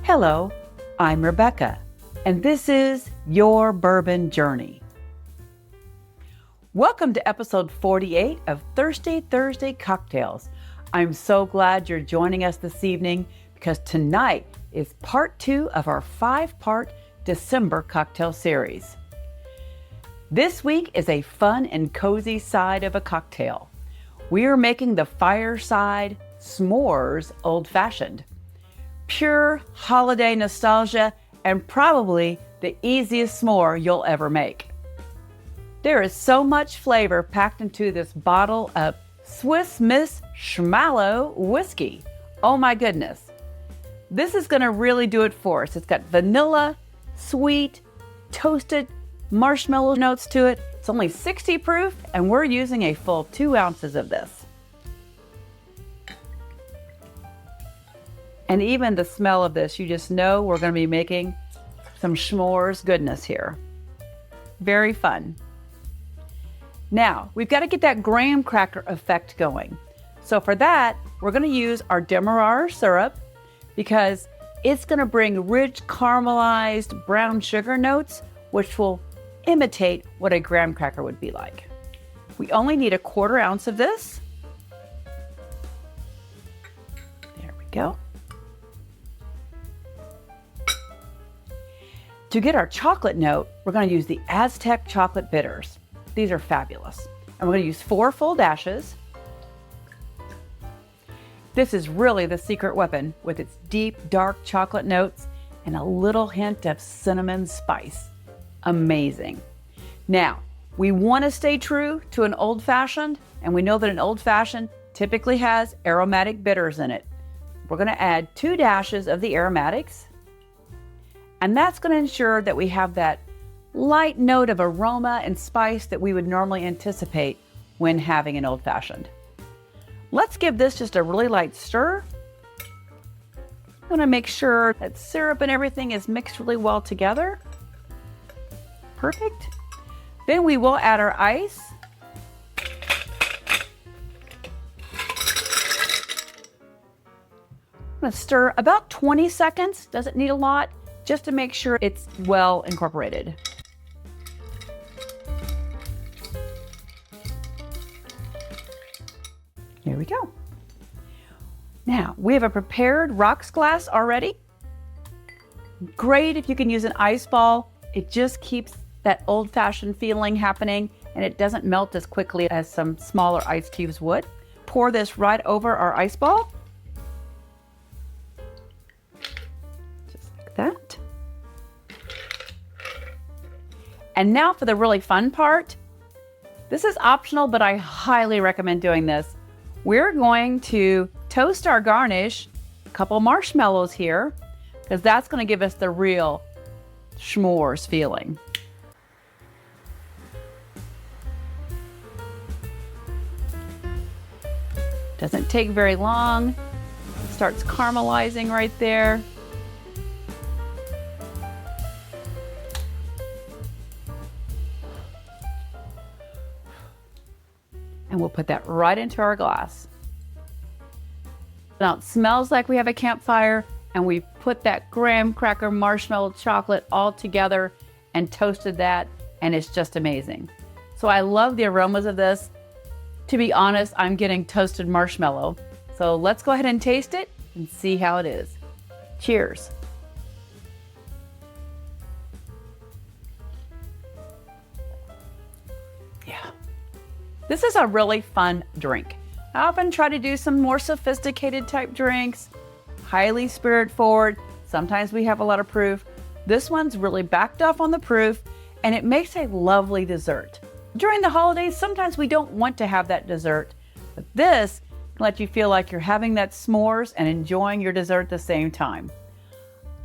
Hello, I'm Rebecca, and this is Your Bourbon Journey. Welcome to episode 48 of Thirsty Thursday Cocktails. I'm so glad you're joining us this evening because tonight is part 2 of our 5-part December cocktail series. This week is a fun and cozy side of a cocktail. We are making the Fireside S'mores Old Fashioned. Pure holiday nostalgia and probably the easiest s'more you'll ever make. There is so much flavor packed into this bottle of Swiss Miss Shmallow Whiskey. Oh my goodness. This is going to really do it for us. It's got vanilla, sweet, toasted marshmallow notes to it. It's only 60 proof and we're using a full 2 ounces of this. And even the smell of this, you just know we're going to be making some s'mores goodness here. Very fun. Now, we've got to get that graham cracker effect going. So for that, we're going to use our Demerara syrup because it's going to bring rich caramelized brown sugar notes, which will imitate what a graham cracker would be like. We only need 1/4 ounce of this. There we go. To get our chocolate note, we're going to use the Aztec Chocolate Bitters. These are fabulous. And we're going to use 4 full dashes. This is really the secret weapon with its deep, dark chocolate notes and a little hint of cinnamon spice. Amazing. Now, we want to stay true to an old fashioned, and we know that an old fashioned typically has aromatic bitters in it. We're going to add 2 dashes of the aromatics. And that's going to ensure that we have that light note of aroma and spice that we would normally anticipate when having an old-fashioned. Let's give this just a really light stir. I'm going to make sure that syrup and everything is mixed really well together. Perfect. Then we will add our ice. I'm going to stir about 20 seconds. Doesn't need a lot, just to make sure it's well incorporated. Here we go. Now, we have a prepared rocks glass already. Great if you can use an ice ball. It just keeps that old-fashioned feeling happening and it doesn't melt as quickly as some smaller ice cubes would. Pour this right over our ice ball. Just like that. And now for the really fun part. This is optional, but I highly recommend doing this. We're going to toast our garnish, a couple marshmallows here, because that's going to give us the real s'mores feeling. Doesn't take very long. Starts caramelizing right there. And we'll put that right into our glass. Now it smells like we have a campfire and we've put that graham cracker marshmallow chocolate all together and toasted that, and it's just amazing. So I love the aromas of this. To be honest, I'm getting toasted marshmallow. So let's go ahead and taste it and see how it is. Cheers. Yeah. This is a really fun drink. I often try to do some more sophisticated type drinks, highly spirit forward. Sometimes we have a lot of proof. This one's really backed off on the proof and it makes a lovely dessert. During the holidays, sometimes we don't want to have that dessert, but this can let you feel like you're having that s'mores and enjoying your dessert at the same time.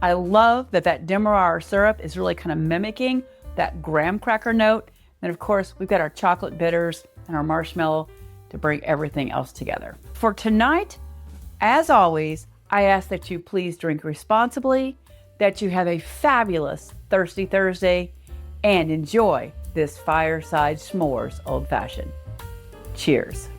I love that Demerara syrup is really kind of mimicking that graham cracker note. And of course, we've got our chocolate bitters and our marshmallow to bring everything else together. For tonight, as always, I ask that you please drink responsibly, that you have a fabulous Thirsty Thursday, and enjoy this Fireside S'mores Old Fashioned. Cheers.